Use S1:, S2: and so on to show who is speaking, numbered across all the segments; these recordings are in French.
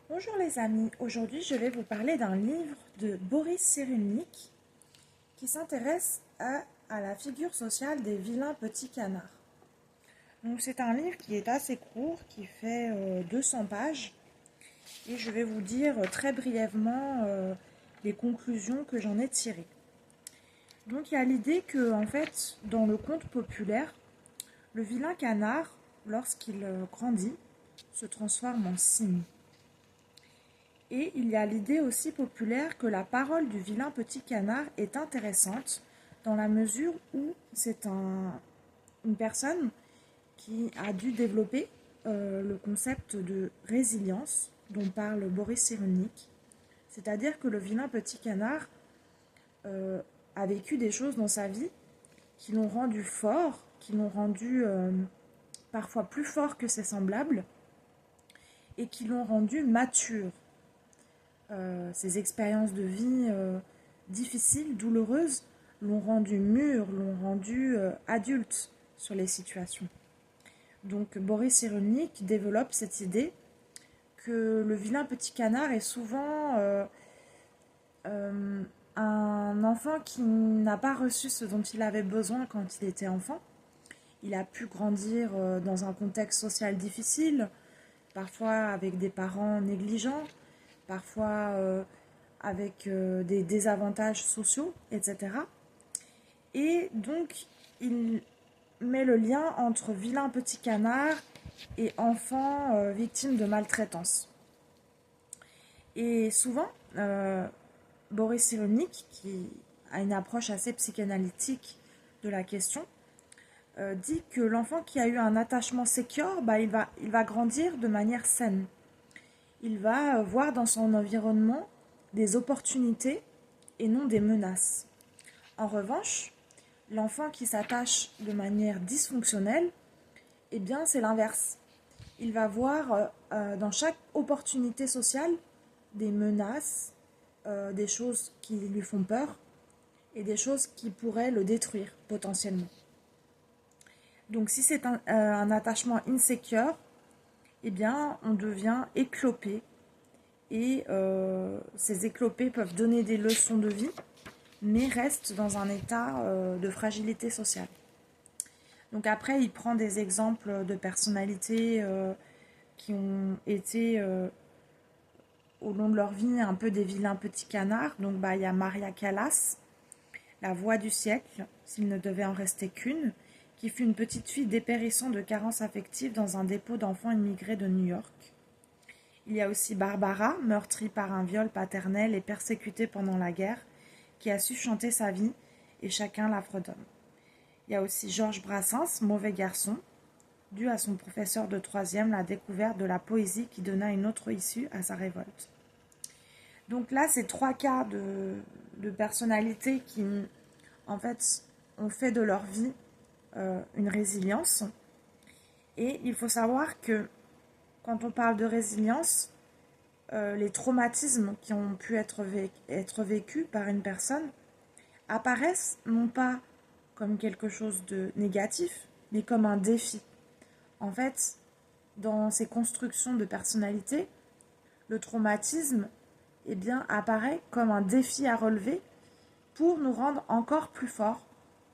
S1: Bonjour les amis, aujourd'hui je vais vous parler d'un livre de Boris Cyrulnik qui s'intéresse à la figure sociale des vilains petits canards. Donc c'est un livre qui est assez court, qui fait 200 pages et je vais vous dire très brièvement les conclusions que j'en ai tirées. Donc il y a l'idée que en fait dans le conte populaire, le vilain canard, lorsqu'il grandit, se transforme en cygne. Et il y a l'idée aussi populaire que la parole du vilain petit canard est intéressante dans la mesure où c'est une personne qui a dû développer le concept de résilience dont parle Boris Cyrulnik. C'est-à-dire que le vilain petit canard euh, a vécu des choses dans sa vie qui l'ont rendu fort, qui l'ont rendu parfois plus fort que ses semblables et qui l'ont rendu mature. Ces expériences de vie difficiles, douloureuses, l'ont rendu mûr, l'ont rendu adulte sur les situations. Donc Boris Cyrulnik développe cette idée que le vilain petit canard est souvent un enfant qui n'a pas reçu ce dont il avait besoin quand il était enfant. Il a pu grandir dans un contexte social difficile, parfois avec des parents négligents, parfois avec des désavantages sociaux, etc. Et donc, il met le lien entre vilain petit canard et enfant victime de maltraitance. Et souvent, Boris Cyrulnik, qui a une approche assez psychanalytique de la question, dit que l'enfant qui a eu un attachement secure, il va grandir de manière saine. Il va voir dans son environnement des opportunités et non des menaces. En revanche, l'enfant qui s'attache de manière dysfonctionnelle, eh bien c'est l'inverse. Il va voir dans chaque opportunité sociale des menaces, des choses qui lui font peur et des choses qui pourraient le détruire potentiellement. Donc si c'est un attachement insecure, eh bien on devient éclopé et ces éclopés peuvent donner des leçons de vie mais restent dans un état de fragilité sociale. Donc après, il prend des exemples de personnalités qui ont été au long de leur vie un peu des vilains petits canards. Donc il y a Maria Callas, la voix du siècle, s'il ne devait en rester qu'une, qui fut une petite fille dépérissant de carences affectives dans un dépôt d'enfants immigrés de New York. Il y a aussi Barbara, meurtrie par un viol paternel et persécutée pendant la guerre, qui a su chanter sa vie et chacun la fredonne. Il y a aussi Georges Brassens, mauvais garçon, dû à son professeur de troisième la découverte de la poésie qui donna une autre issue à sa révolte. Donc là, c'est trois cas de personnalités qui, en fait, ont fait de leur vie une résilience. Et il faut savoir que quand on parle de résilience, les traumatismes qui ont pu être vécus par une personne apparaissent non pas comme quelque chose de négatif, mais comme un défi. En fait, dans ces constructions de personnalité, le traumatisme apparaît comme un défi à relever pour nous rendre encore plus forts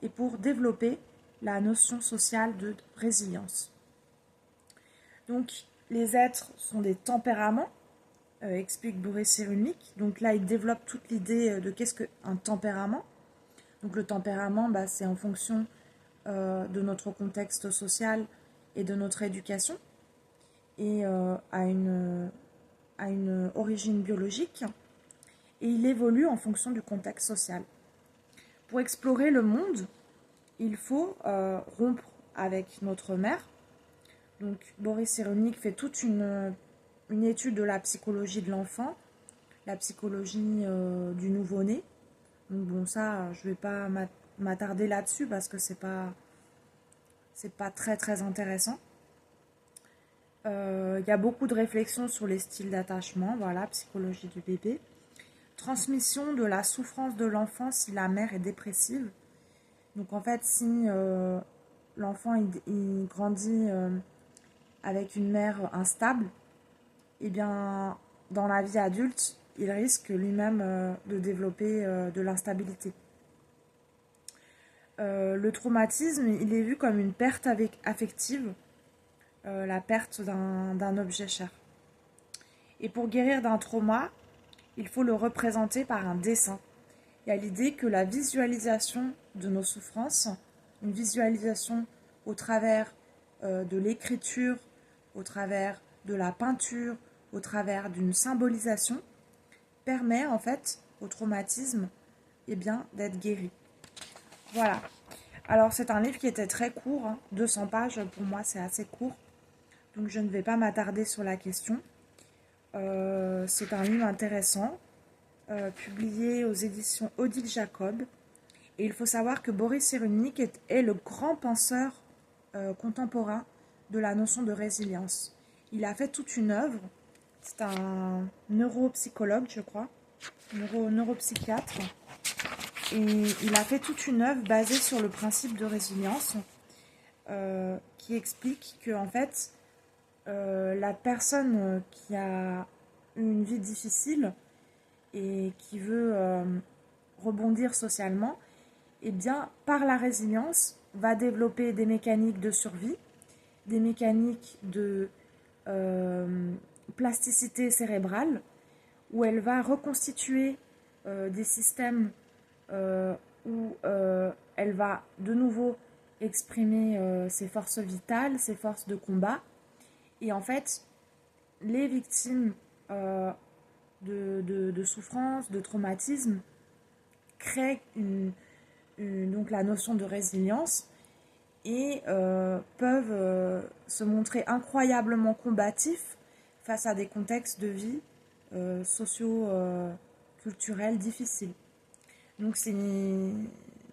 S1: et pour développer la notion sociale de résilience. Donc, les êtres sont des tempéraments, explique Boris Cyrulnik. Donc là, il développe toute l'idée de qu'est-ce qu'un tempérament. Donc le tempérament, c'est en fonction de notre contexte social et de notre éducation et a une origine biologique et il évolue en fonction du contexte social. Pour explorer le monde, il faut rompre avec notre mère. Donc Boris Cyrulnik fait toute une étude de la psychologie de l'enfant, la psychologie du nouveau-né. Donc bon, ça, je ne vais pas m'attarder là-dessus parce que c'est pas très très intéressant. Il y a beaucoup de réflexions sur les styles d'attachement, voilà, psychologie du bébé. Transmission de la souffrance de l'enfant si la mère est dépressive. Donc en fait, si l'enfant il grandit avec une mère instable, eh bien, dans la vie adulte, il risque lui-même de développer de l'instabilité. Le traumatisme, il est vu comme une perte affective, la perte d'un objet cher. Et pour guérir d'un trauma, il faut le représenter par un dessin. Il y a l'idée que la visualisation de nos souffrances, une visualisation au travers de l'écriture, au travers de la peinture, au travers d'une symbolisation, permet en fait au traumatisme d'être guéri. Voilà. Alors c'est un livre qui était très court, 200 pages, pour moi c'est assez court, donc je ne vais pas m'attarder sur la question. C'est un livre intéressant, publié aux éditions Odile Jacob. Et il faut savoir que Boris Cyrulnik est le grand penseur contemporain de la notion de résilience. Il a fait toute une œuvre, c'est un neuropsychologue, je crois, neuropsychiatre, et il a fait toute une œuvre basée sur le principe de résilience qui explique que en fait, la personne qui a une vie difficile et qui veut rebondir socialement, eh bien, par la résilience, va développer des mécaniques de survie, des mécaniques de plasticité cérébrale, où elle va reconstituer des systèmes où elle va de nouveau exprimer ses forces vitales, ses forces de combat. Et en fait, les victimes de souffrance, de traumatisme, créent donc la notion de résilience et peuvent se montrer incroyablement combatifs face à des contextes de vie socio-culturels difficiles. Donc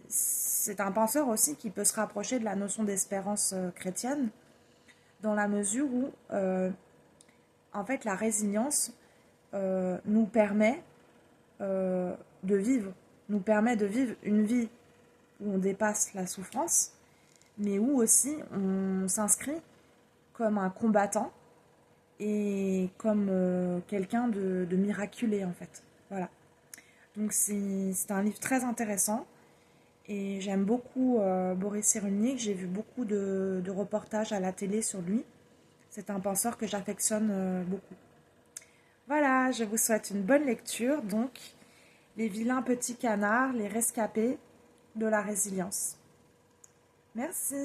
S1: c'est un penseur aussi qui peut se rapprocher de la notion d'espérance chrétienne, dans la mesure où en fait la résilience nous permet de vivre, une vie où on dépasse la souffrance, mais où aussi on s'inscrit comme un combattant et comme quelqu'un de miraculé en fait. Voilà. Donc c'est un livre très intéressant et j'aime beaucoup Boris Cyrulnik. J'ai vu beaucoup de reportages à la télé sur lui. C'est un penseur que j'affectionne beaucoup. Voilà, je vous souhaite une bonne lecture. Donc, Les vilains petits canards, les rescapés de la résilience. Merci.